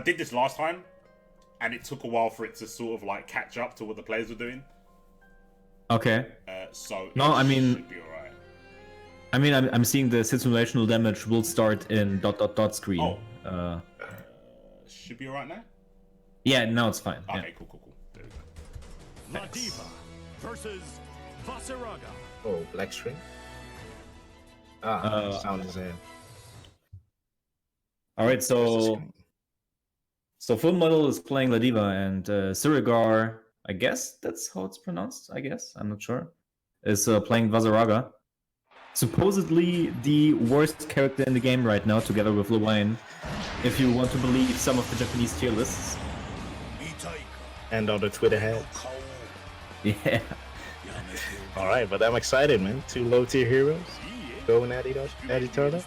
did this last time, and it took a while for it to sort of like catch up to what the players were doing. Okay. So no, I mean, should be alright. I mean, I'm seeing the situational damage will start in ... screen. Oh. Should be alright now. Yeah, now it's fine. Okay, yeah. cool. There we go. Ladiva versus Siregar. Oh, black string. Sound is in. All right, so FullMetal is playing Ladiva, and Siregar, I guess that's how it's pronounced. I guess I'm not sure. Is playing Siregar. Supposedly the worst character in the game right now, together with Whitefang, if you want to believe some of the Japanese tier lists. And on the Twitter heads. Yeah. Alright, but I'm excited, man. 2 low tier heroes going at each other.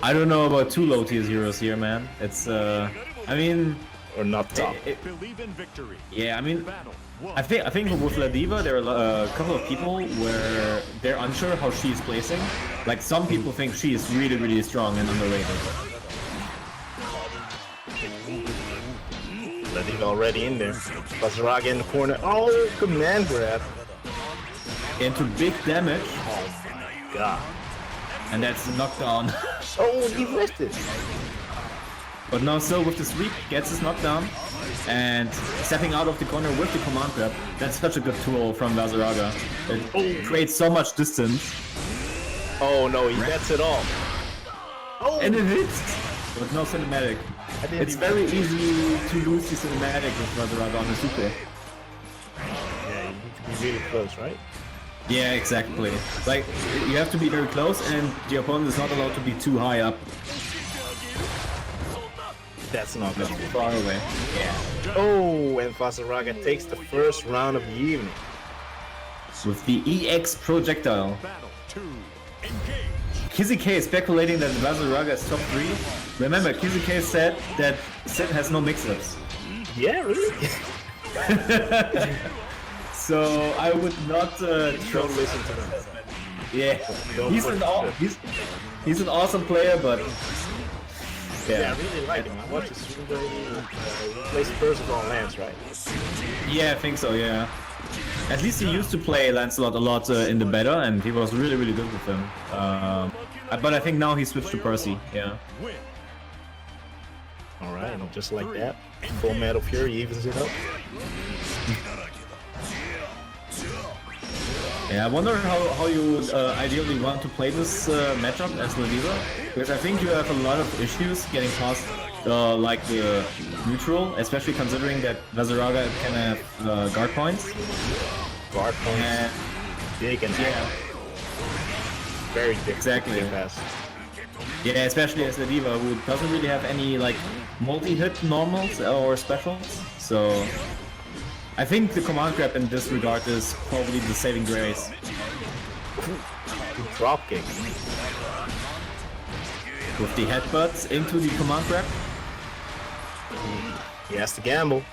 I don't know about 2 low tier heroes here, man. It's I mean, or not top. Believe in victory. Yeah, I mean, I think with Ladiva there are a couple of people where they're unsure how she is placing. Like some people think she is really strong and underrated. Ladiva already in there. Siregar in the corner. Oh, command grab. Into big damage. Oh my god. And that's the knockdown. Oh, he missed it. But now still with the sweep, gets his knockdown. And stepping out of the corner with the command grab. That's such a good tool from Siregar. It creates so much distance. Oh no, he gets it all. Oh. And it hits! With no cinematic. It's very easy to lose the cinematic with Siregar on the super. Yeah, you need to be really close, right? Yeah, exactly. Like, you have to be very close and the opponent is not allowed to be too high up. That's not That's too far away. Yeah. Oh, and Siregar takes the first round of the evening. With the EX projectile. Kizzy K is speculating that Siregar is top 3. Remember, Kizzy K said that Sin has no mix-ups. Yeah, really? So I would not Don't listen to them. Yeah, he's an awesome player, but yeah, I really like him. I watched his super he plays Percival on Lance, right? Yeah, I think so. Yeah, at least he used to play Lancelot a lot in the beta, and he was really good with him. But I think now he switched to Percy. Yeah. All right, and just like that, FullMetalFury evens it up. Yeah, I wonder how you would ideally want to play this matchup as Ladiva, because I think you have a lot of issues getting past like the neutral, especially considering that Siregar can have guard points. Guard points. And big and yeah, very big. Exactly. Fast. Yeah, especially as Ladiva, who doesn't really have any like multi-hit normals or specials, so. I think the command grab in this regard is probably the saving grace. Drop kick. With the headbutts into the command grab. He has to gamble.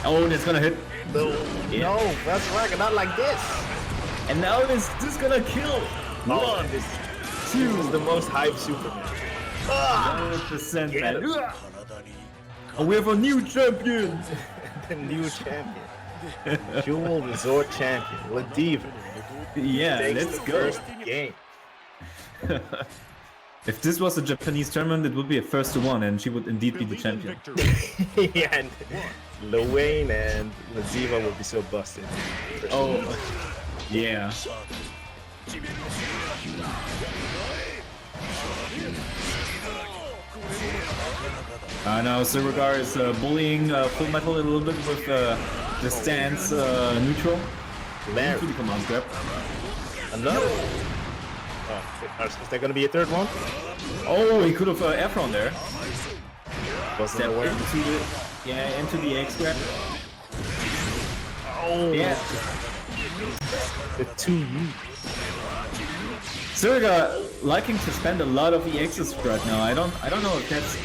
Oh, and it's gonna hit. No, Yeah. no, Siregar, not like this. And now it's just gonna kill. Oh, One, this two, is the most hyped Superman. 100%, man. Oh, we have a new champion. The new champion. Jewel Resort champion. Ladiva. Yeah, Takes let's the go. first game. If this was a Japanese tournament, it would be a 1-1, and she would indeed be the champion. Yeah, and Whitefang and Ladiva would be so busted. Oh, yeah. Now Siregar is bullying FullMetal a little bit with the stance neutral. Larry. To the command grab. Another. Is there gonna be a third one? Oh, he could have air thrown there. Wasn't Step aware. into the X grab. Oh, Yeah. the 2U. Siregar liking to spend a lot of EXs right now. I don't know if that's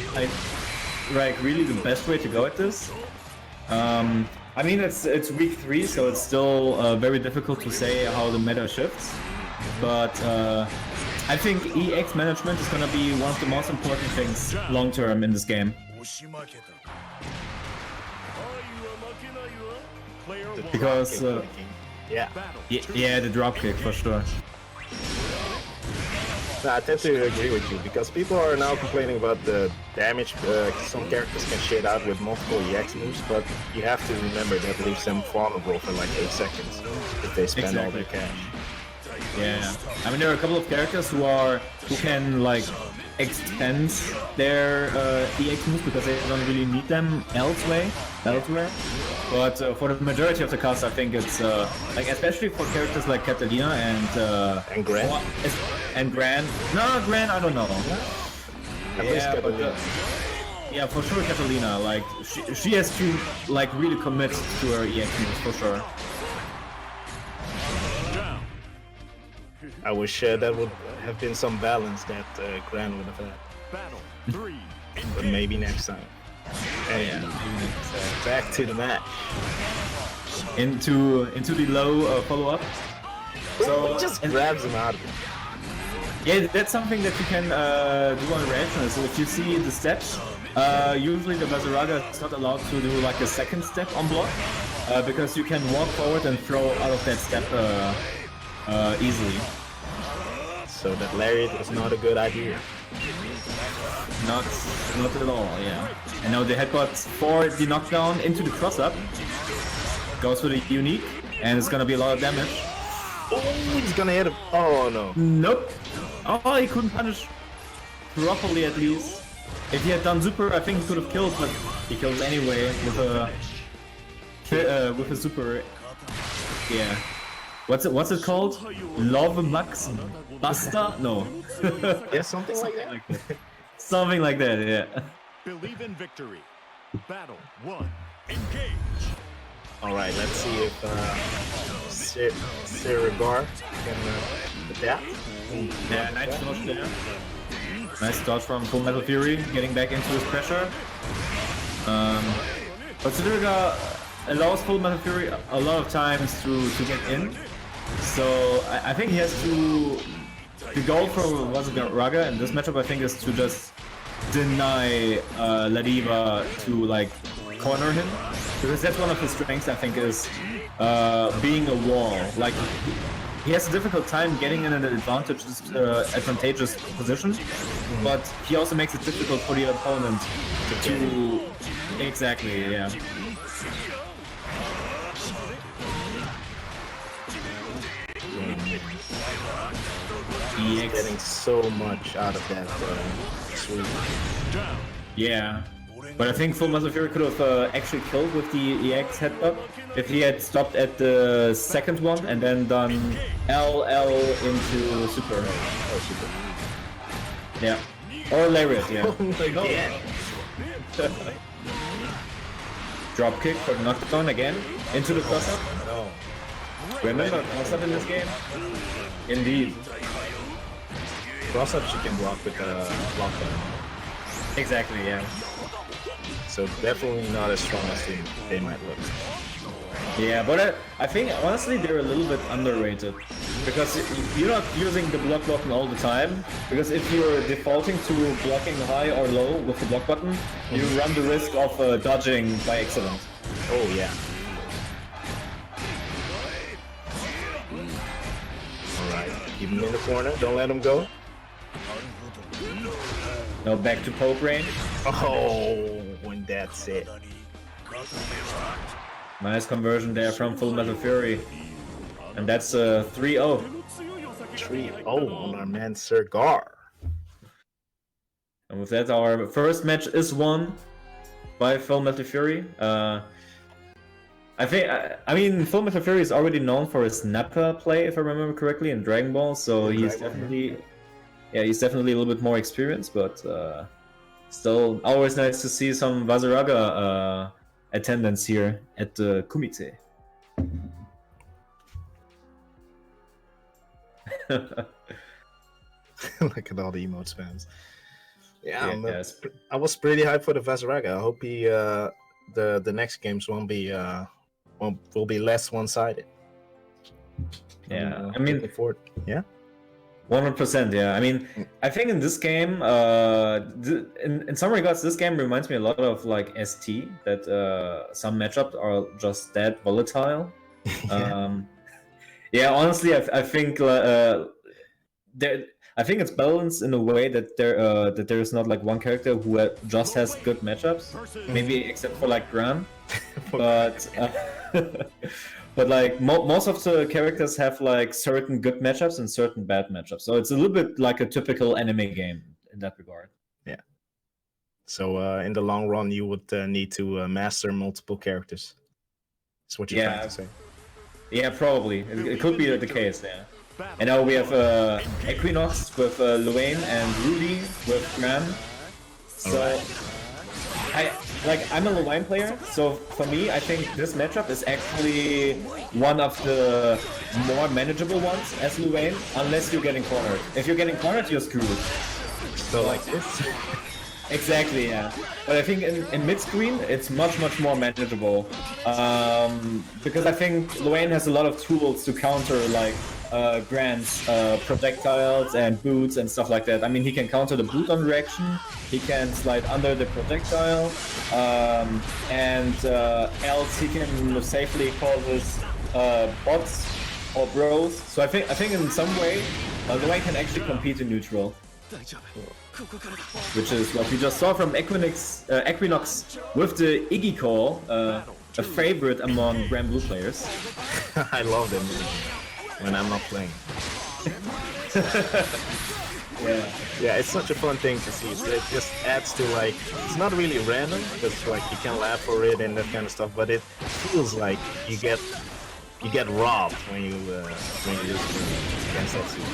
like really the best way to go at this. I mean it's week 3, so it's still very difficult to say how the meta shifts. But I think EX management is gonna be one of the most important things long term in this game. Player The one. Because, dropkick, yeah. Battle. yeah, the dropkick for sure. No, I tend to agree with you because people are now complaining about the damage some characters can shade out with multiple EX moves, but you have to remember that leaves them vulnerable for like 8 seconds if they spend all their cash. Yeah, I mean there are a couple of characters who can like extend their EX moves because they don't really need them elsewhere. But for the majority of the cast, I think it's like especially for characters like Catalina And Gran? and Gran. No, Gran, I don't know. At least Yeah, but Catalina. yeah, for sure Catalina. Like she has to like really commit to her EX moves for sure. Down. I wish that would have been some balance that Gran would have had, Battle. 3. but maybe next time. And back to the match. Into the low follow up. So He just grabs him out of it. yeah, that's something that you can do on reaction. So if you see the steps, usually the Vazaraga is not allowed to do like a second step on block because you can walk forward and throw out of that step easily. So that lariat is not a good idea. Not at all, yeah. And now the headbutt for the knockdown into the cross up goes for the unique, and it's gonna be a lot of damage. Oh, he's gonna hit him. Oh no. Nope. Oh, he couldn't punish properly at least. If he had done super, I think he could have killed, but he killed anyway with a super. Yeah. What's it called? Love Max Buster? No. Yeah, something like that. Something like that, yeah. Believe in victory. Battle 1. Engage. All right, let's see if Siregar can adapt. Yeah, nice dodge there. Nice dodge from FullMetalFury, getting back into his pressure. But Siregar allows FullMetalFury a lot of times to get in. So I think he has to... The goal for Vazaraga in this matchup, I think, is to just deny Ladiva to like corner him, because that's one of his strengths. I think is being a wall. Like he has a difficult time getting in an advantageous position, but he also makes it difficult for the opponent to exactly, yeah. He's getting so much out of that sweep. Down. Yeah, but I think FullMetalFury could have actually killed with the EX headbutt if he had stopped at the second one and then done LL into super. Oh, super. Yeah, or lariat, yeah. Oh my god. Drop kick for knockdown again into the cross up. No. Remember cross up in this game? Indeed. Cross ups you can block with the block button. Exactly, yeah. So definitely not as strong as they might look. Yeah, but I think honestly they're a little bit underrated because you're not using the block button all the time. Because if you're defaulting to blocking high or low with the block button, you run the risk of dodging by accident. Oh yeah. Alright, keep him in the corner, don't let him go. Now back to poke range. Oh, when that's it. Nice conversion there from FullMetalFury. And that's 3-0. 3-0 on our man Siregar. And with that, our first match is won by FullMetalFury. I mean, FullMetalFury is already known for his Nappa play, if I remember correctly, in Dragon Ball. So he's definitely a little bit more experienced, but still always nice to see some Vazaraga attendance here at the Kumite. Look at all the emote spams. Yeah, Yes. I was pretty hyped for the Vazaraga. I hope he the next games will be less one-sided. Yeah, I looking mean, forward. Yeah. 100%, yeah. I mean, I think in this game, in some regards, this game reminds me a lot of like ST. That some matchups are just that volatile. Yeah, honestly, I think I think it's balanced in a way that there is not like one character who just has good matchups, maybe except for like Gran, but but like most of the characters have like certain good matchups and certain bad matchups, so it's a little bit like a typical anime game in that regard. Yeah. So in the long run, you would need to master multiple characters. That's what you're trying to say. Yeah, probably. It could be the case, yeah. And now we have Equinox with Luane and Rudi with Gran. So I'm a Luane player, so for me, I think this matchup is actually one of the more manageable ones as Luane, unless you're getting cornered. If you're getting cornered, you're screwed. So like this? Exactly, yeah. But I think in mid-screen, it's much more manageable. Because I think Luane has a lot of tools to counter like Gran's projectiles and boots and stuff like that. I mean, he can counter the boot on reaction, he can slide under the projectile, and else he can safely call his bots or bros. So I think in some way, Luane can actually compete in neutral. Which is what we just saw from Equinox with the Iggy call, a favorite among Grand Blue players. I love them when I'm not playing. Yeah, it's such a fun thing to see. So it just adds to like, it's not really random because like you can laugh for it and that kind of stuff, but it feels like you get robbed when you use against that suit.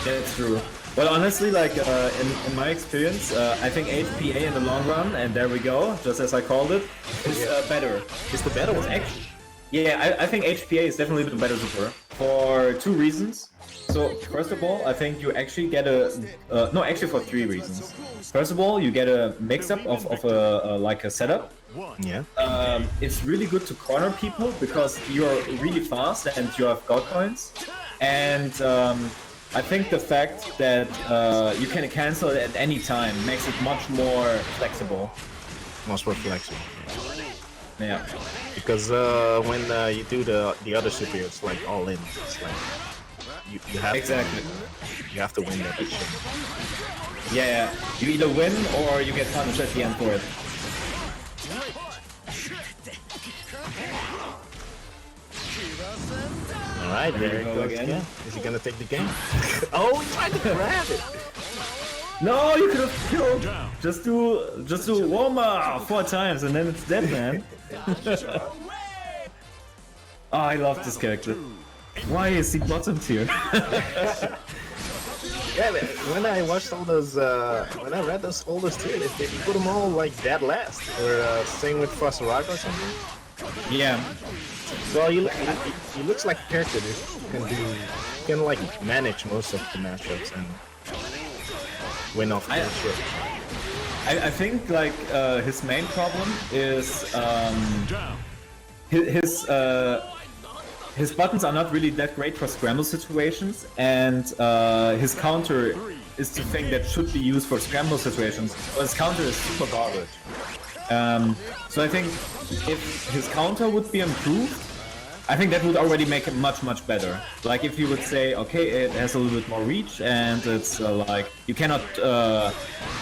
That's true. But honestly, like in my experience, I think HPA in the long run, and there we go, just as I called it, is better. It's the better one. Actually, yeah, I think HPA is definitely the better super for 2 reasons. So first of all, I think you actually get no, actually for 3 reasons. First of all, you get a mix-up of like a setup. Yeah. It's really good to corner people because you're really fast and you have god points, and I think the fact that you can cancel it at any time makes it much more flexible. Much more flexible. Yeah. Because when you do the other super, it's like all in. It's like you have you have to win that exchange. Yeah, you either win or you get punished at the end for it. Alright, there it goes again. Is he gonna take the game? Oh, he tried to grab it! No, you could have killed! Just do warm-up 4 times and then it's dead, man. Oh, I love this character. Why is he bottom tier? Yeah, when I watched all those, when I read all those tiers, they put them all like dead last. Or same with Siregar or something. Yeah. Well, he looks like a character that can like manage most of the matchups and win off the shit. I think like his main problem is his buttons are not really that great for scramble situations, and his counter is the thing that should be used for scramble situations, but his counter is super garbage. So I think if his counter would be improved, I think that would already make it much better. Like if you would say, okay, it has a little bit more reach and it's like you cannot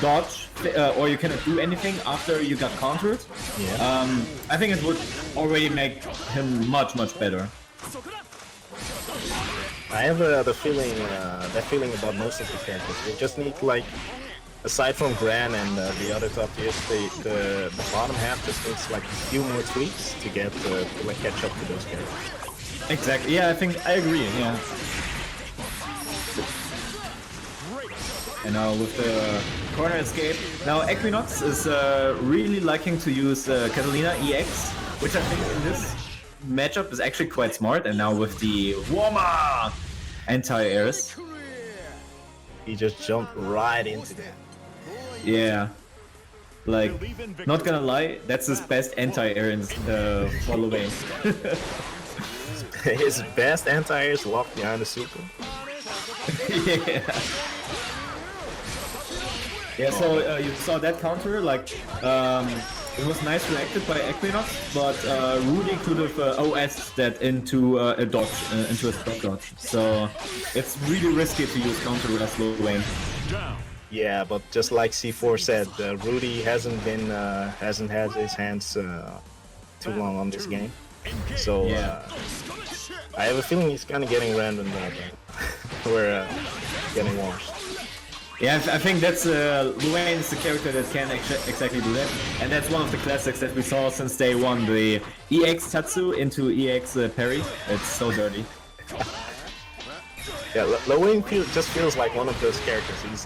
dodge or you cannot do anything after you got countered. Yeah. I think it would already make him much better. I have that feeling about most of the characters. They just need like, aside from Gran and the other top tiers, the bottom half just needs like a few more tweaks to get to like catch up to those characters. Exactly. Yeah, I think I agree. Yeah. And now with the corner escape, now Equinox is really liking to use Catalina EX, which I think in this matchup is actually quite smart. And now with the Warma anti-airs, he just jumped right into that. Yeah, like, not gonna lie, that's his best anti-air in following. His best anti-air is locked behind the super. Yeah. Yeah, so you saw that counter, like, it was nice reacted by Equinox, but Rudi could have OS'd that into a dodge, into a stock dodge. So it's really risky to use counter as low lane. Yeah, but just like C4 said, Rudi hasn't had his hands too long on this game. So I have a feeling he's kind of getting random that we're getting washed. Yeah, I think that's Luane is the character that can exactly do that, and that's one of the classics that we saw since day one. The EX Tatsu into EX parry. It's so dirty. Yeah, Luane just feels like one of those characters. He's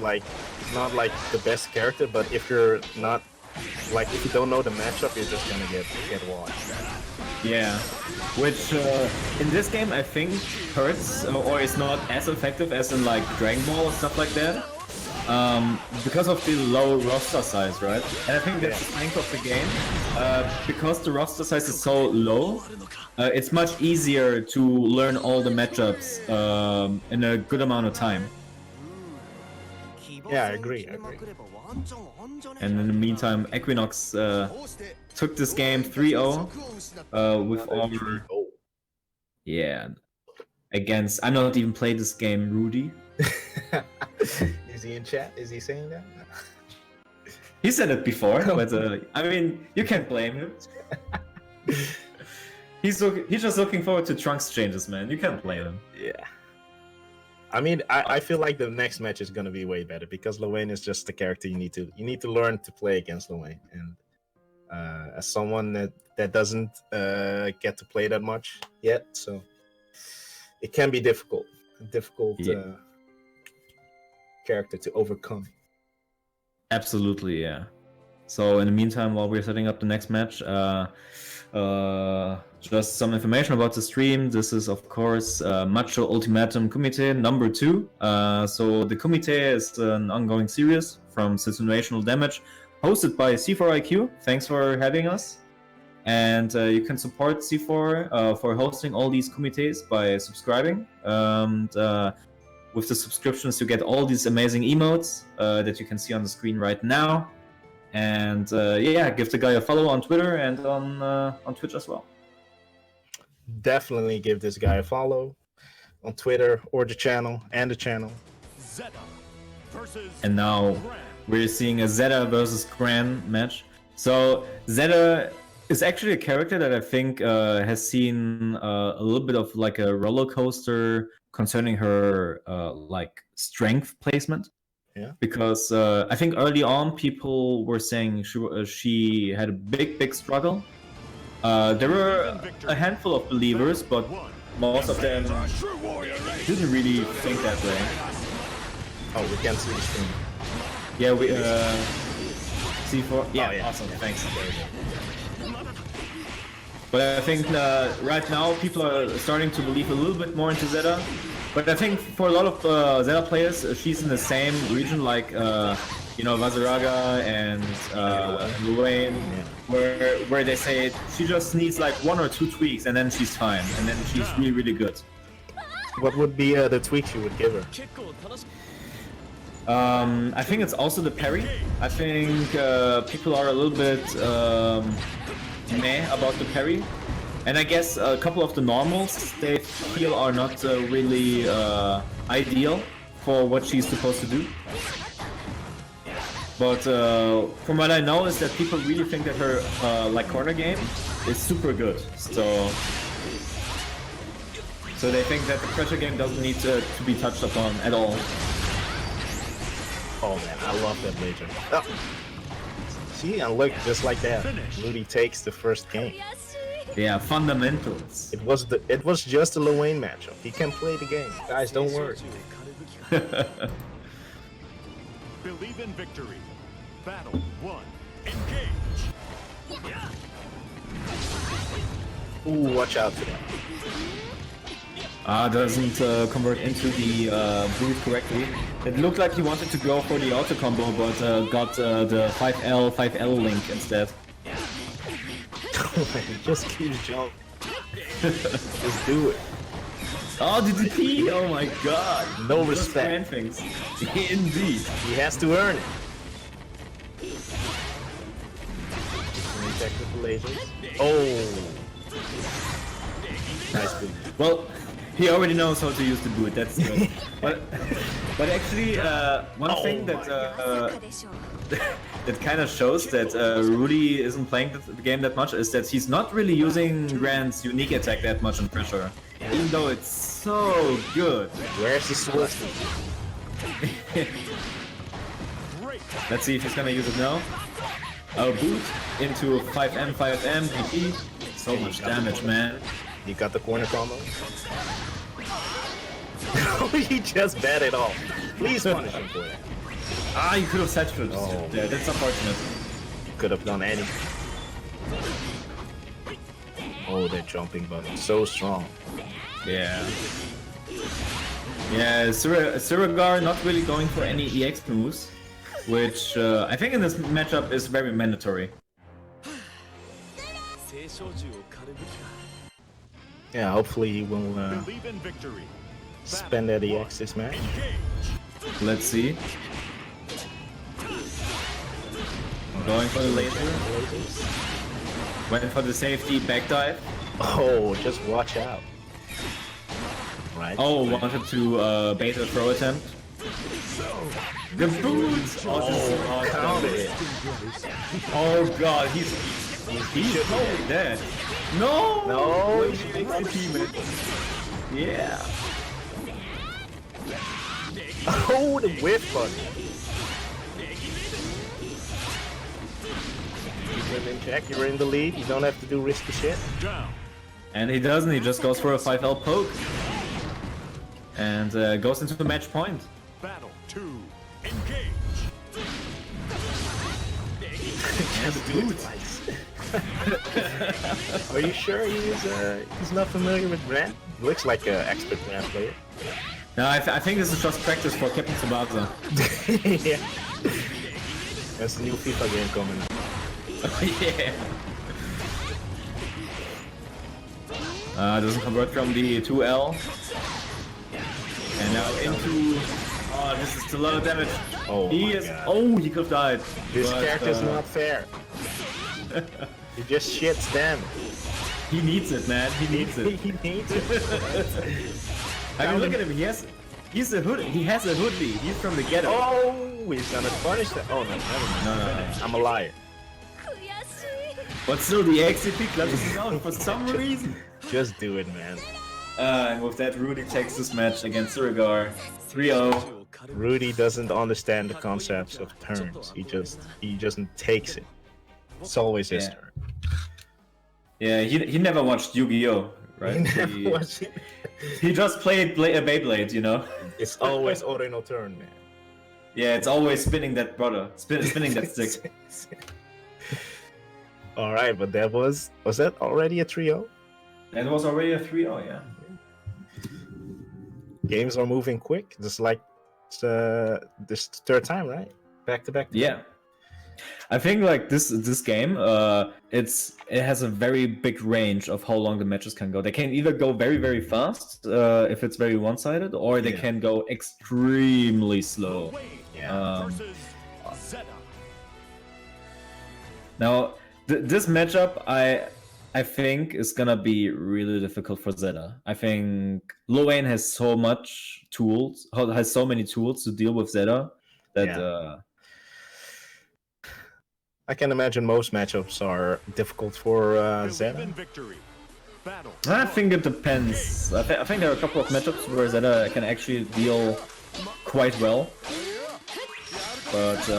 not like the best character, but if you're not like if you don't know the matchup, you're just gonna get washed. Yeah, which in this game I think hurts or is not as effective as in like Dragon Ball or stuff like that. Because of the low roster size, right? And I think that's the strength of the game. Because the roster size is so low, it's much easier to learn all the matchups in a good amount of time. Yeah, I agree. And in the meantime, Equinox took this game 3-0 with our... Yeah, against... I'm not even played this game, Rudi. Is he in chat? Is he saying that? He said it before, but I mean, you can't blame him. He's just looking forward to Trunks changes, man. You can't blame him. Yeah. I mean, I feel like the next match is gonna be way better because Luane is just the character you need to learn to play against Luane. And as someone that doesn't get to play that much yet, so it can be difficult. Character to overcome. Absolutely, yeah. So in the meantime, while we're setting up the next match, just some information about the stream. This is of course Macho Ultimatum Kumite #2. So the Kumite is an ongoing series from Situational Damage, hosted by C4IQ. Thanks for having us. And you can support C4 for hosting all these Kumites by subscribing. With the subscriptions, you get all these amazing emotes that you can see on the screen right now. And yeah, give the guy a follow on Twitter and on Twitch as well. Definitely give this guy a follow on Twitter or the channel and the channel. And now we're seeing a Zeta versus Gran match. So Zeta is actually a character that I think has seen a little bit of like a roller coaster concerning her like strength placement. Yeah. Because I think early on people were saying she had a big struggle. There were a handful of believers, but most of them didn't really think that way. Oh, we can see the stream. Yeah, we C4. Yeah, oh, yeah. Awesome. Thanks. But I think right now people are starting to believe a little bit more into Zeta. But I think for a lot of Zeta players, she's in the same region like you know, Vazaraga and Luane, where they say she just needs like 1 or 2 tweaks and then she's fine, and then she's really good. What would be the tweaks you would give her? I think it's also the parry. I think people are a little bit meh about the parry. And I guess a couple of the normals they feel are not really ideal for what she's supposed to do. But from what I know is that people really think that her like corner game is super good. So they think that the pressure game doesn't need to be touched upon at all. Oh man, I love that Major. Oh. See, and look, just like that, Rudi takes the first game. Yeah, fundamentals. It was just a Luane matchup. He can play the game. Guys, don't worry. Believe in victory. Battle 1. Engage. Ooh, watch out for that. Doesn't convert into the boot correctly. It looked like he wanted to go for the auto combo, but got the 5L link instead. Just keep jumping. Just do it. Oh, the DP! Oh my god! No Just respect. grand things. Indeed. He has to earn it. Technical lasers. Oh! Nice boot. Well, he already knows how to use the boot. That's good. but actually, one thing that that kind of shows that Rudi isn't playing the game that much is that he's not really using Grant's unique attack that much in pressure, even though it's so good. Where's the sword? Let's see if he's gonna use it now. A boot into 5M, DP. So much damage, man. You got the corner combo? He just bet it off. Please punish him for it. Ah, you could have set for Oh. there. That's unfortunate. Could have done anything. Oh, that jumping button. So strong. Yeah. Yeah, Siregar not really going for any EX moves, which I think in this matchup is very mandatory. Yeah, hopefully he will Believe in victory. spend that EX this match. Let's see. Going for the laser. Went for the safety back dive. Oh, just watch out. Right. Oh, wanted to bait a throw attempt. The boots! Oh, this is so count awesome. it. Oh god, he's totally dead. No! No, He makes the teammate. Yeah. Oh, the whiff button. Keep him in check. You're in the lead. You don't have to do risky shit. Down. And he doesn't, he just goes for a 5L poke. And goes into the match point. Battle 2. Engage. Are you sure he's not familiar with Grant? Looks like an expert Grant player. No, I think this is just practice for Captain Tsubasa. Yeah. That's the new FIFA game coming. Yeah. Doesn't convert from the 2L. And now into... Oh, this is a lot of damage. Oh He my is... God. Oh, he could have died. This But, character's not fair. He just shits them. He needs it, man. He needs it. He needs it. I mean, look at him. He has a hood. He has a hoodie. He's from the ghetto. Oh, he's gonna punish that. Oh no, never mind. No. I'm a liar. But still, the XCP clutches him out for some reason. Just do it, man. And with that, Rudi takes this match against Siregar 3-0. Rudi doesn't understand the concepts of turns. He just takes it. It's always his Yeah. turn. Yeah, he never watched Yu-Gi-Oh, right? He just played Beyblade, you know? It's always Oreno turn, man. Yeah, it's always spinning that spinning that stick. All right, but that was that already a 3-0? That was already a 3-0, yeah. Games are moving quick. Just like this third time, right? Back to back. Yeah. I think like this game, it has a very big range of how long the matches can go. They can either go very, very fast if it's very one-sided, or they can go extremely slow. Versus Zeta. Now, this matchup, I think is gonna be really difficult for Zeta. I think Loane has so many tools to deal with Zeta that. I can imagine most matchups are difficult for Zeta. I think it depends. I think there are a couple of matchups where Zeta can actually deal quite well. But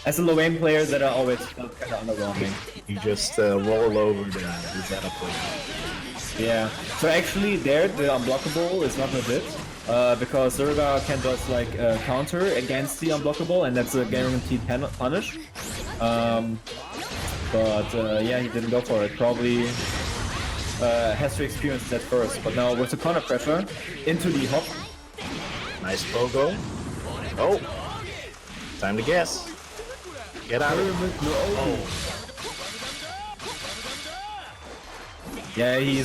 as a low-aim player, Zeta always felt kind of underwhelming. You just roll over the Zeta player. Yeah. So actually, the unblockable is not legit. Because Siregar can just like counter against the unblockable, and that's a guaranteed punish. Yeah, he didn't go for it. Probably has to experience that first. But now with the counter pressure into the hop. Nice pogo. Oh, time to guess. Get out of it. Yeah, he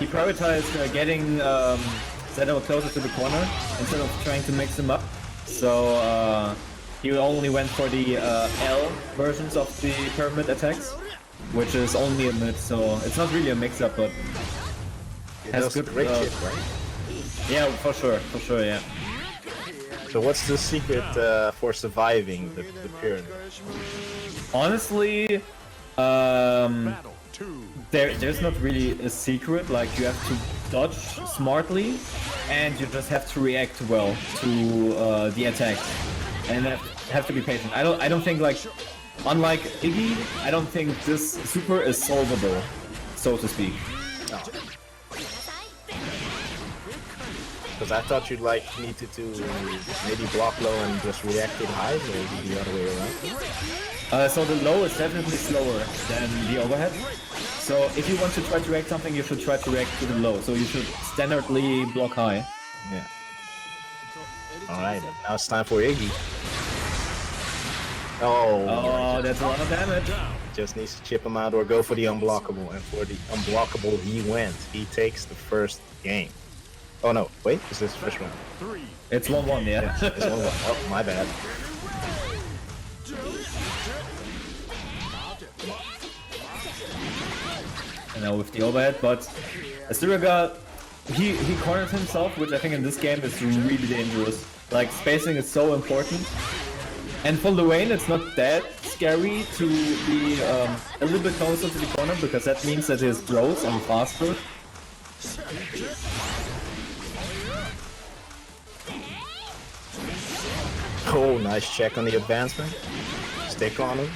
prioritized getting Zeno closer to the corner instead of trying to mix him up. So he only went for the L versions of the pyramid attacks, which is only a mid, so it's not really a mix-up, but has good great shit, right? Yeah, for sure, yeah. So what's the secret for surviving the pyramid? Honestly, Battle 2. there's not really a secret. Like, you have to dodge smartly, and you just have to react well to the attack, and have to be patient. I don't think, like, unlike Iggy, I don't think this super is solvable, so to speak. Because I thought you'd like needed to maybe block low and just react to the highs, or is it the other way around? So the low is definitely slower than the overhead. So if you want to try to react something, you should try to react to the low. So you should standardly block high. Yeah. Alright, now it's time for Iggy. Oh, that's a lot of damage. Just needs to chip him out or go for the unblockable. And for the unblockable, he went. He takes the first game. Oh no, wait, is this the first round? It's 1-1, yeah. It's 1-1. Oh, my bad. And now with the overhead, but Siregar, he cornered himself, which I think in this game is really dangerous. Like, spacing is so important. And for Luane, it's not that scary to be a little bit closer to the corner, because that means that his throws are faster. Oh, nice check on the advancement. Stick on him.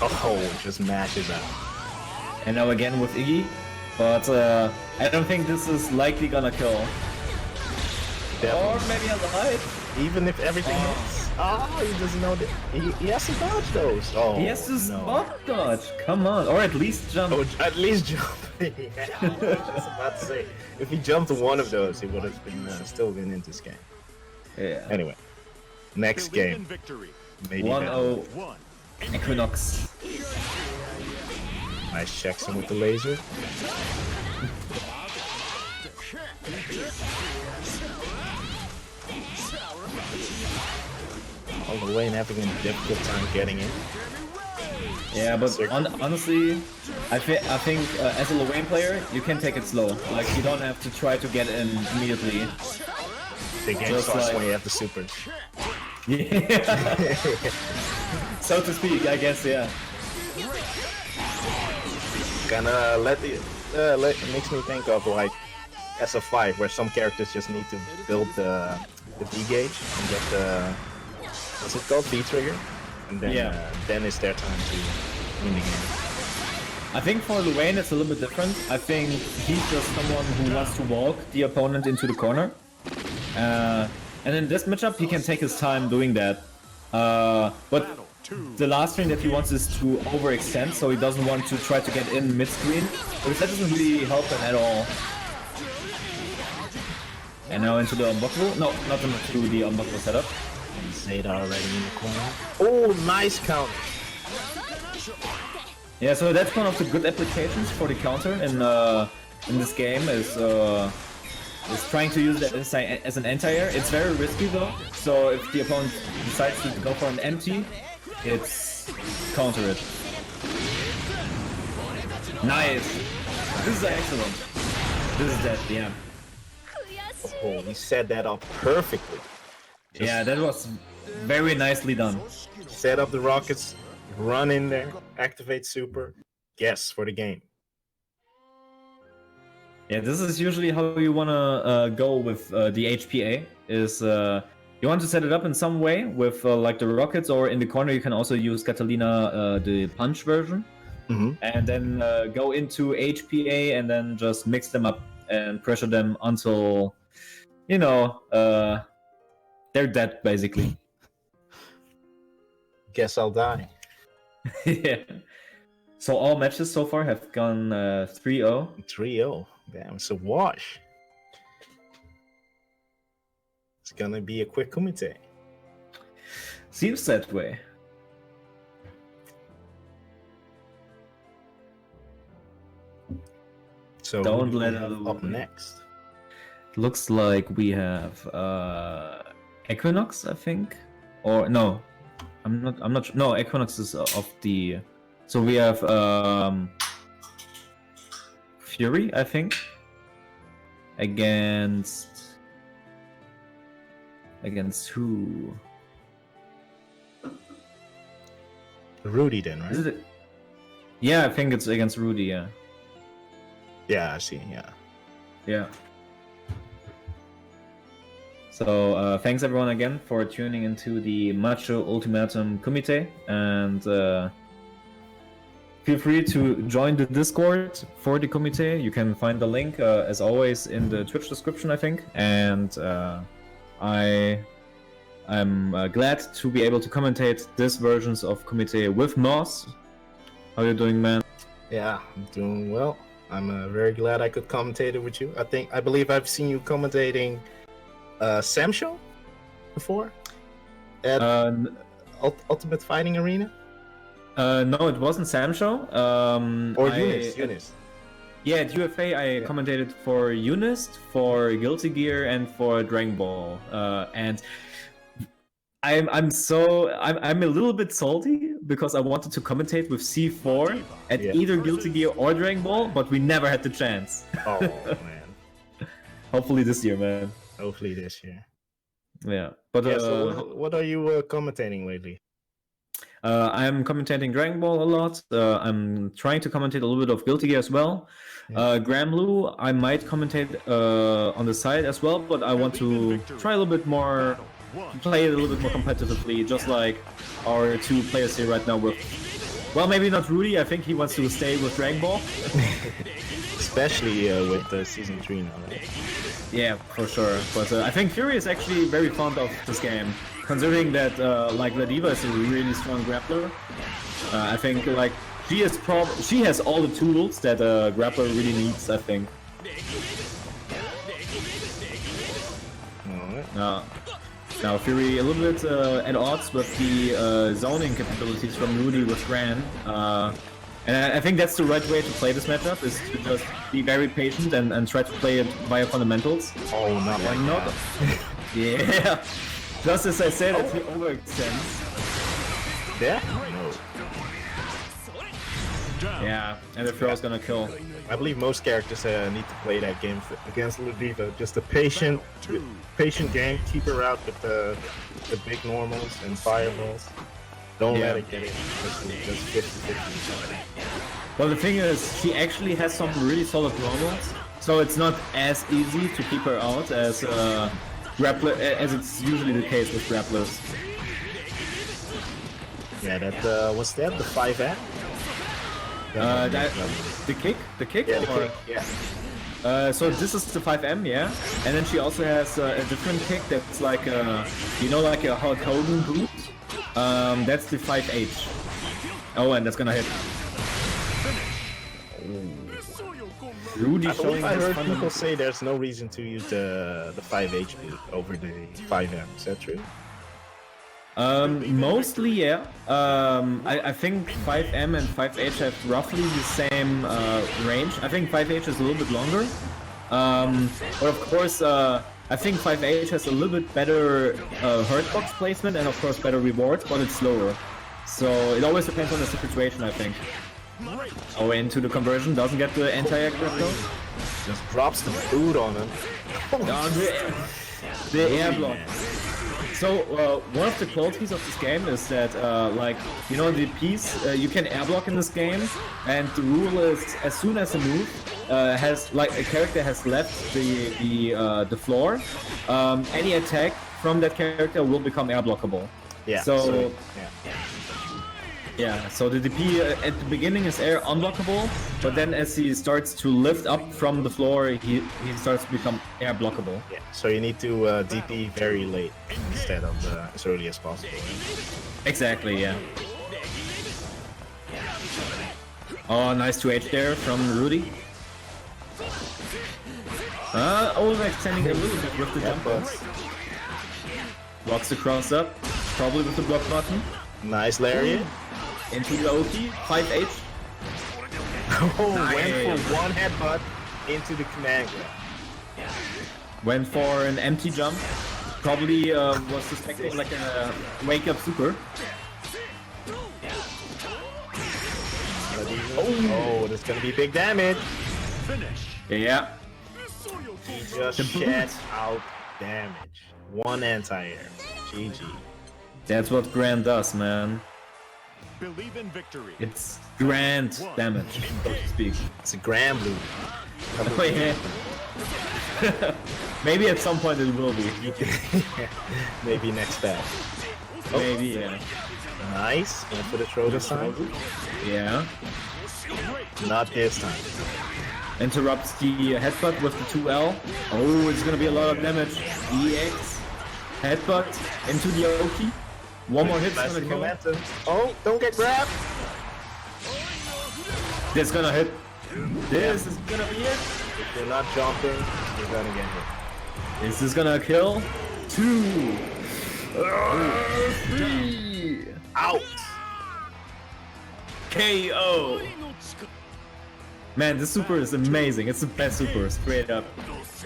Oh, just mashes out. And now again with Iggy, but I don't think this is likely gonna kill. Definitely. Or maybe alive. Even if everything hits. Oh, he doesn't know that. He has to dodge those. Oh, He has to no. spot dodge, come on, or at least jump. Oh, at least jump. Yeah, I was just about to say. If he jumped one of those, he would have been still been in this game. Yeah. Anyway, next game. Victory. Maybe 1-0 1. Equinox. Nice checks him with the laser. All the way and having a difficult time getting in. Yeah, but honestly, I think as a low lane player, you can take it slow. Like, you don't have to try to get in immediately. The game Just starts like- when you have the supers. Yeah. So to speak, I guess, yeah. Kinda it makes me think of like SF5, where some characters just need to build the V gauge and get the what's it called, V trigger, and then it's their time to win the game. I think for Luane it's a little bit different. I think he's just someone who wants to walk the opponent into the corner. And in this matchup he can take his time doing that. But the last thing that he wants is to overextend, so he doesn't want to try to get in mid-screen, because that doesn't really help him at all. And now into the unblockable. No, not into the unblockable setup. Zeta already in the corner. Oh, nice counter. Yeah, so that's one of the good applications for the counter in this game is trying to use that as an anti-air. It's very risky though, so if the opponent decides to go for an empty, it's counter it. Nice! This is excellent. This is that, yeah. Oh, he set that up perfectly. Yeah, that was very nicely done. Set up the rockets, run in there, activate super, guess for the game. Yeah, this is usually how you wanna go with the HPA. Is you want to set it up in some way with like the rockets, or in the corner you can also use Catalina, the punch version, and then go into HPA and then just mix them up and pressure them until, you know, they're dead basically. Guess I'll die. Yeah. So all matches so far have gone 3-0. 3-0. Damn, it's a wash. It's gonna be a quick kumite. Seems that way. So Don't who do we let it have alone. up next. Looks like we have Equinox, I think, or no, I'm not sure. No, Equinox is of the. So we have Fury, I think, against who? Rudi then, right? Is it? Yeah, I think it's against Rudi. Yeah. Yeah, I see. Yeah. Yeah. So thanks everyone again for tuning into the Macho Ultimatum Kumite, and feel free to join the Discord for the Kumite. You can find the link as always in the Twitch description, I think. And I'm glad to be able to commentate this versions of Kumite with Moss. How you doing, man? Yeah, I'm doing well. I'm very glad I could commentate it with you. I believe I've seen you commentating Sam Show before at Ultimate Fighting Arena. No, it wasn't Sam Show. Or Eunice. Yeah, at UFA I commentated for Eunice, for Guilty Gear, and for Dragon Ball. And I'm a little bit salty because I wanted to commentate with C4 at either Guilty Gear or Dragon Ball, but we never had the chance. Oh man. Hopefully this year, man. Hopefully this year. Yeah, but so what are you commentating lately? I'm commentating Dragon Ball a lot. I'm trying to commentate a little bit of Guilty Gear as well. Gramblue, I might commentate on the side as well, but I want to try a little bit more, play it a little bit more competitively, just like our two players here right now with, well, maybe not Rudi. I think he wants to stay with Dragon Ball. Especially with Season 3 now, right? Yeah, for sure. But I think Fury is actually very fond of this game, considering that like Ladiva is a really strong grappler. I think like she has all the tools that a grappler really needs, I think. Alright. Now Fury a little bit at odds with the zoning capabilities from Rudi with Gran. And I think that's the right way to play this matchup, is to just be very patient and try to play it via fundamentals. Oh, not like not. Yeah. Just as I said, if he overextends. Yeah? No. Yeah, and the throw's gonna kill. I believe most characters need to play that game against Ladiva. Just a patient game. Keep her out with the big normals and fireballs. Don't let it get in. Just 50-50. Well, the thing is, she actually has some really solid normals, so it's not as easy to keep her out as grappler, as it's usually the case with grapplers. Yeah, that was that the 5M? The kick? Yeah, the kick. Yeah. So this is the 5M, yeah, and then she also has a different kick that's like like a Hulk Hogan boot. That's the 5H. Oh, and that's gonna hit. Rudi showing I his heard fun. people say there's no reason to use the 5H boot over the 5M. Is that true? Mostly, yeah. I think 5M and 5H have roughly the same range. I think 5H is a little bit longer. But of course, I think 5H has a little bit better hurtbox placement and of course better rewards, but it's slower. So it always depends on the situation, I think. Oh, into the conversion, doesn't get the entire grip though. Just drops the boot on him. The air block. So one of the qualities of this game is that the piece you can air block in this game, and the rule is as soon as a move a character has left the floor, any attack from that character will become air blockable. Yeah. So the DP at the beginning is air unblockable, but then as he starts to lift up from the floor, he starts to become air blockable. Yeah. So you need to DP very late instead of as early as possible. Right? Exactly. Yeah. Oh, nice 2H there from Rudi. Overextending a little bit with the jump butts. Blocks the cross up, probably with the block button. Nice lariat. Into the OT, 5H. Oh, nice. Went for one headbutt. into the command grab. Went for an empty jump. Probably was suspecting like a wake up super. Oh, that's gonna be big damage. Finish. Yeah. He just shed out damage. One anti-air. GG. That's what Grand does, man. Believe in victory. It's grand damage, so to speak. It's a grand blue. Oh, yeah. Maybe at some point it will be. Maybe next battle. Maybe, yeah. Nice. Went for the throw this time. Yeah. Not this time. Interrupts the headbutt with the 2L. Oh, it's gonna be a lot of damage. EX. Headbutt into the Oki. One more hit's gonna Lasting kill. momentum. Oh, don't get grabbed. This gonna hit. This is gonna be it. If you're not jumping, you're gonna get hit. Is this gonna kill? 2. 3. Out. KO. Man, this super is amazing. It's the best super, straight up.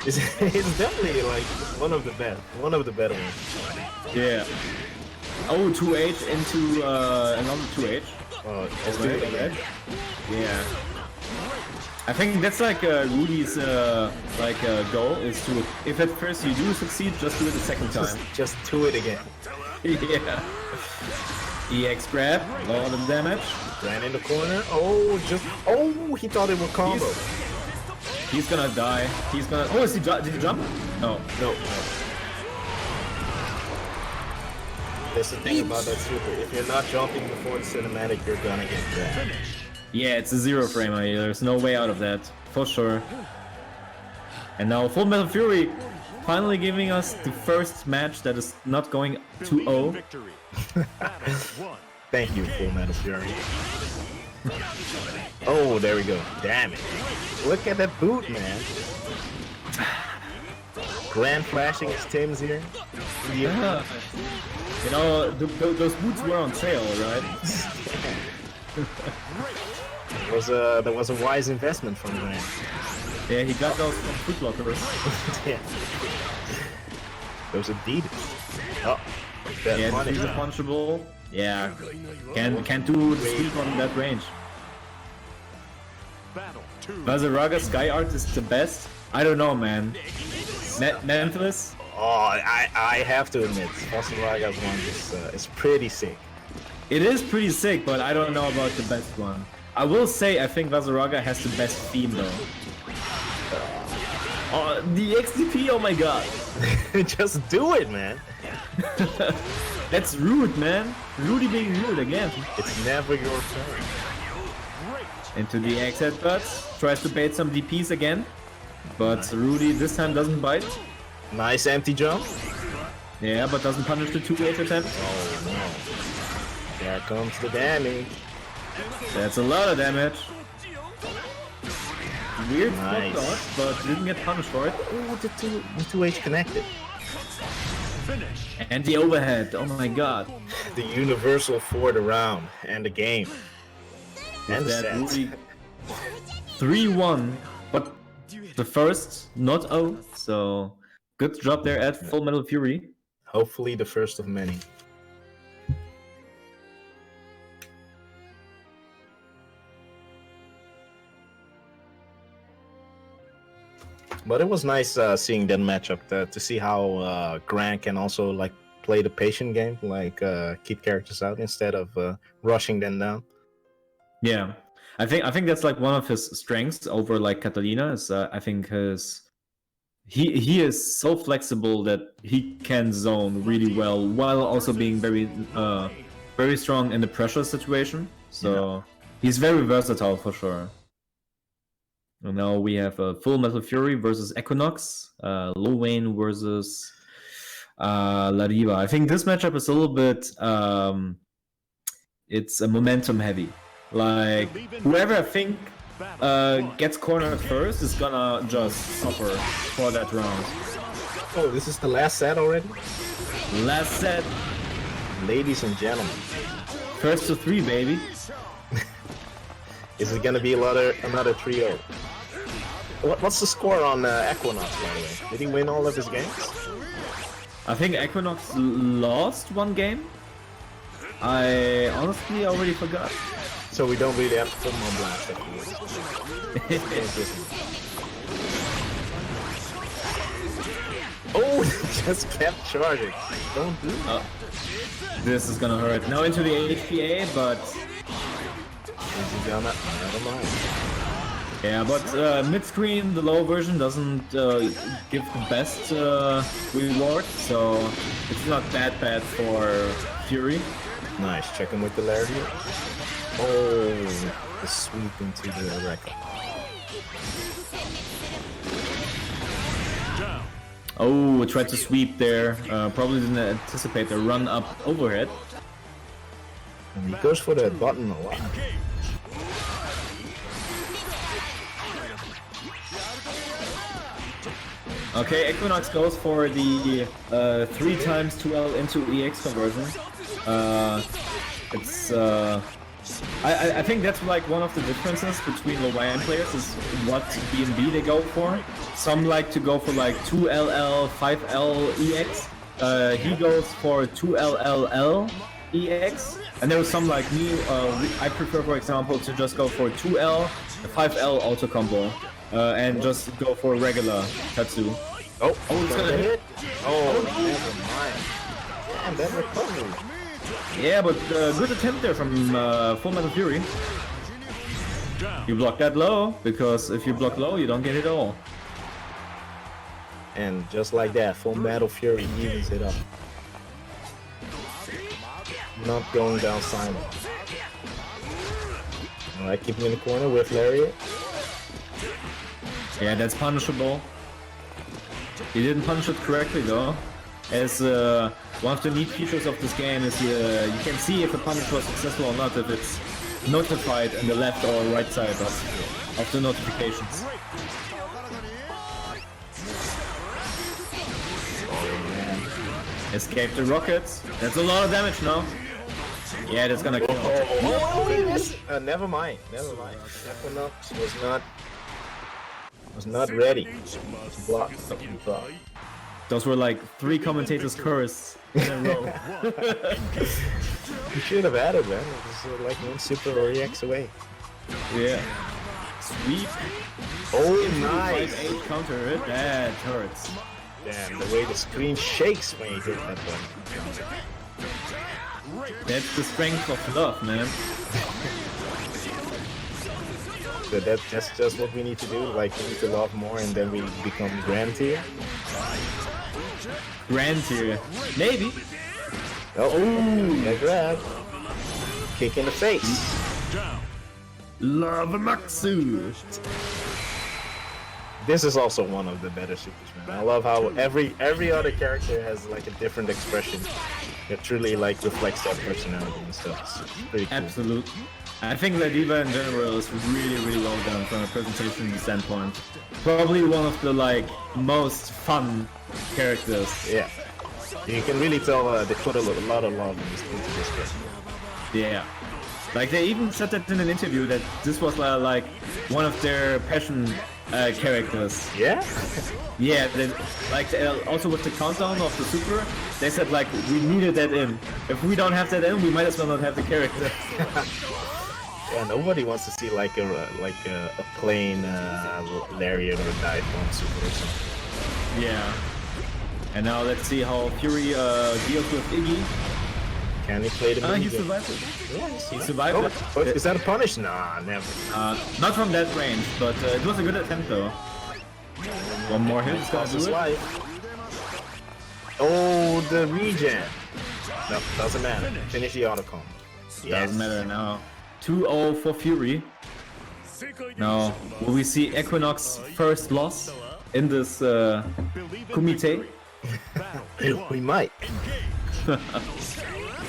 It's definitely like one of the best. One of the better ones. Yeah. Oh, 2H into another 2H. Let's do it again. Yeah. I think that's like Rudi's goal is to, if at first you do succeed, just do it the second time. Just do it again. Yeah. EX grab, a lot of damage. Ran in the corner. Oh, he thought it would combo. He's gonna die. He's gonna. Oh, did he jump? No. No. That's the thing about that super. If you're not jumping before the cinematic, you're gonna get grabbed. Yeah, it's a 0 frame. There's no way out of that, for sure. And now FullMetalFury finally giving us the first match that is not going 2-0. Victory. Battle 1. Thank you, FullMetalFury. Oh, there we go. Damn it. Look at that boot, man. Grand flashing his Tims here. Yeah. You know, those boots were on sale, right? That was a wise investment from Grand. Yeah, he got those from Foot Lockers. Yeah. Those Adidas. Oh, that Yeah, punish. he's a punchable. Yeah, can't do the sweep on that range. Battle 2. Siregar Sky Art is the best. I don't know, man. Memphis? Oh, I have to admit, Siregar's one is pretty sick. It is pretty sick, but I don't know about the best one. I will say I think Siregar has the best theme though. Oh, the XDP, oh my god. Just do it, man. That's rude, man. Rudi being rude again. It's never your turn. Into the X headbutts. Tries to bait some DPs again. But Rudi this time doesn't bite. Nice empty jump. Yeah, but doesn't punish the 2H attempt. Oh no. There comes the damage. That's a lot of damage. Weird Nice. spot dodge, but didn't get punished for it. Oh, the 2H connected. Finish. And the overhead, oh my god. The universal for the round and the game. And the That set. Rudi 3-1, but the first, not 0, so good job there at FullMetalFury. Hopefully the first of many. But it was nice seeing that matchup to see how Grant can also like play the patient game, like keep characters out instead of rushing them down. Yeah, I think that's like one of his strengths over like Catalina. Is I think he is so flexible that he can zone really well while also being very strong in the pressure situation. So he's very versatile for sure. And now we have FullMetalFury versus Equinox, Lil Wayne versus Lariva. I think this matchup is a little bit it's a momentum heavy. Like whoever I think gets cornered first is gonna just suffer for that round. Oh, this is the last set already? Last set, Ladies and gentlemen, first to 3, baby. is it gonna be another trio? What's the score on Equinox, by the way? Did he win all of his games? I think Equinox lost one game. I honestly already forgot. So we don't really have to put him on blast afterwards. Oh, just kept charging. Don't do that. This is gonna hurt. Now into the HPA, but... Is he gonna? Never mind. Yeah, but mid-screen, the low version doesn't give the best reward, so it's not that bad for Fury. Nice, check him with the lariat. Oh, the sweep into the record. Oh, tried to sweep there. Probably didn't anticipate the run up overhead. And he goes for the button a lot. Okay, Equinox goes for the 3 times 2L into EX conversion. It's I think that's like one of the differences between low YM players is what B&B they go for. Some like to go for like 2LL, 5L EX. He goes for 2LLL EX. And there was some like me, I prefer for example to just go for 2L, 5L auto combo. And just go for regular Tatsu. Oh, it's gonna hit. Oh, never mind. Damn, that recovery. Yeah, but good attempt there from FullMetalFury. You block that low, because if you block low, you don't get it all. And just like that, FullMetalFury evens it up. Not going down silent. Alright, keep him in the corner with lariat. Yeah, that's punishable. He didn't punish it correctly though. As one of the neat features of this game is you can see if a punish was successful or not, if it's notified on the left or right side of the notifications. Escape the rockets. That's a lot of damage now. Yeah, that's gonna kill. Never mind. Equinox was not ready to block. Those were like 3 commentators' curse in a row. You should have added, man. It was like 1 super or EX away. Yeah. Sweep. Oh, nice. 5-8 counter it. That hurts. Damn, the way the screen shakes when you hit that one. That's the strength of love, man. So that's just what we need to do. Like, we need to love more and then we become grand tier. Grand tier. Maybe. Oh, that grab. Kick in the face. Love Maxu. This is also one of the better supers, man. I love how every other character has like a different expression that truly like reflects their personality and stuff. It's pretty cool. Absolutely. I think that Diva in general is really well done from a presentation standpoint. Probably one of the like most fun characters. Yeah. You can really tell they put a lot of love into this character. Yeah. Like they even said that in an interview that this was like one of their passion characters. Yeah? Yeah, also with the countdown of the super, they said like we needed that in. If we don't have that in, we might as well not have the character. Yeah, nobody wants to see like a plain lariat or dive bomb super or something. Yeah. And now let's see how Fury deals with Iggy. Can he play the mini He game? survived it. Yes. He survived it. Oh, is that a punish? Nah, never. Not from that range, but it was a good attempt though. One more hit is gonna do it. Life. Oh, the regen. No, doesn't matter. Finish the auto combo. Yes. Doesn't matter now. 2-0 for Fury. Now, will we see Equinox first loss in this Kumite? We might.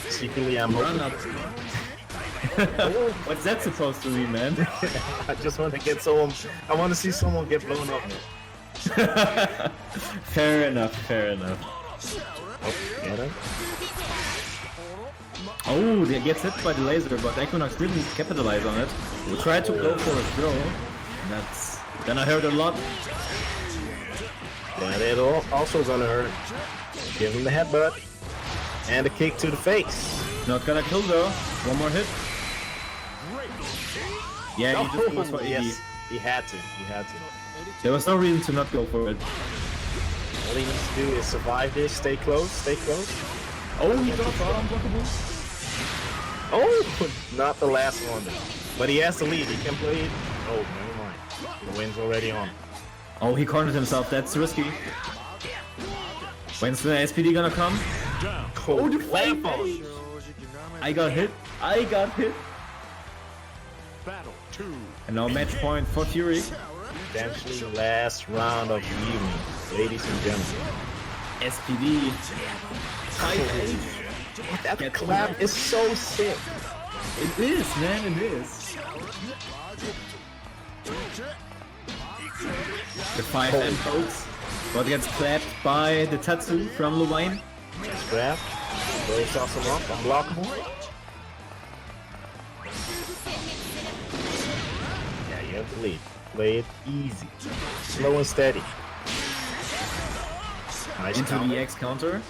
Secretly, I'm Run hoping. up. What's that supposed to mean, man? I just want to get someone. I want to see someone get blown up, man. Fair enough, fair enough. Oh, get him. Oh, they gets hit by the laser, but Equinox didn't capitalize on it. He tried to go for a throw. That's Then I heard a lot. That it also gonna hurt. Give him the headbutt. And a kick to the face. Not gonna kill though. One more hit. Yeah, he just goes for 80. Yes, he had to. He had to. There was no reason to not go for it. All he needs to do is survive this. Stay close. Stay close. Oh, he got unblockable. Oh, not the last one. But he has the lead. He can play it. Oh, never mind. The win's already on. Oh, he cornered himself. That's risky. When's the SPD gonna come? Oh, the flame! I got hit. I got hit. Battle 2. And now match point for Fury. Potentially last round of the evening, ladies and gentlemen. SPD. That clap is so sick. It is, man. It is. The 5M folks. But gets clapped by the Tatsu from Luwine. Nice grab. Very sauce him up. Unblockable. Yeah, you have to lead. Play it easy. Slow and steady. Nice Into counter. the X counter.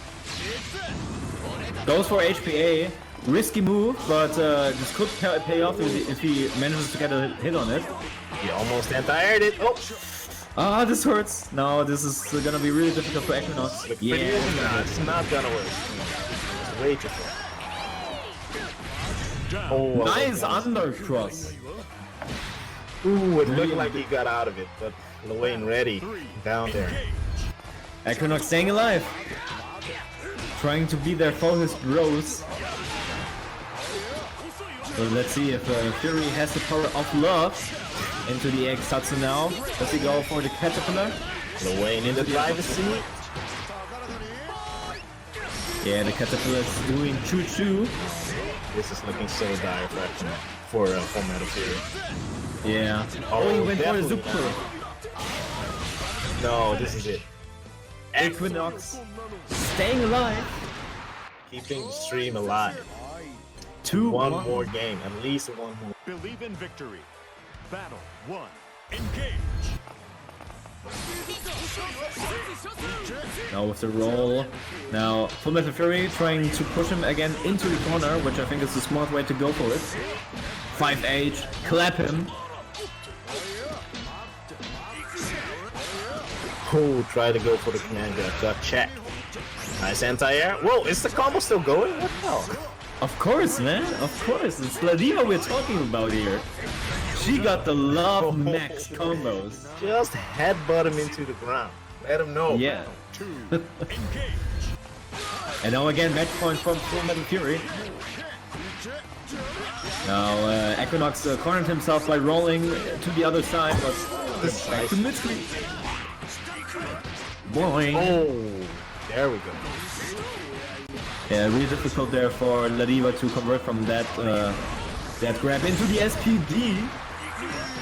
Goes for HPA. Risky move, but this could pay off if he manages to get a hit on it. He almost anti-aired it. Oh! Ah, this hurts. No, this is gonna be really difficult for Equinox. Look pretty easy. Nah, it's not gonna work. It's way too far. Oh, Nice undercross. Ooh, it looked like he got out of it, but Luwine ready down there. Equinox staying alive. Trying to be there for his bros. So let's see if Fury has the power of love. Into the X Tatsu now. Does he go for the Caterpillar? Luwine in the driver's seat. Yeah, the Caterpillar is doing choo-choo. This is looking so dire for FullMetalFury. Yeah. Oh, he went for the definitely Super. No, this is it. Equinox staying alive. Keeping the stream alive. 2-1. One more game, at least one more. Believe in victory. Battle 1. Engage. Now with the roll. Now FullMetalFury trying to push him again into the corner, which I think is the smart way to go for it. 5H, clap him. Oh, try to go for the command grab. Got checked. Nice anti-air. Whoa, is the combo still going? What the hell? Of course, man. Of course. It's Ladiva we're talking about here. She got the love max combos. Just headbutt him into the ground. Let him know. Yeah. And now again, match point from FullMetalFury. Now Equinox cornered himself by rolling to the other side, but back to mid-screen. Boing. Oh, there we go. Yeah, really difficult there for Ladiva to convert from that that grab into the SPD.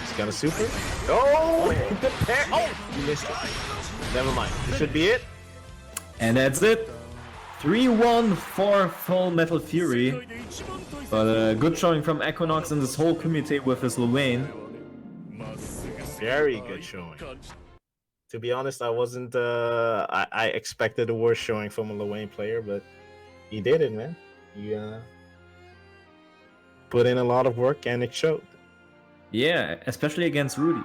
He's got a super. Oh, good pair. Oh, you missed it. Never mind. This should be it. And that's it. 3-1 for FullMetalFury. But a good showing from Equinox and this whole Kumite with his Luwine. Very good showing. To be honest, I wasn't. I expected a worse showing from a Luwine player, but he did it, man. He put in a lot of work and it showed. Yeah, especially against Rudi.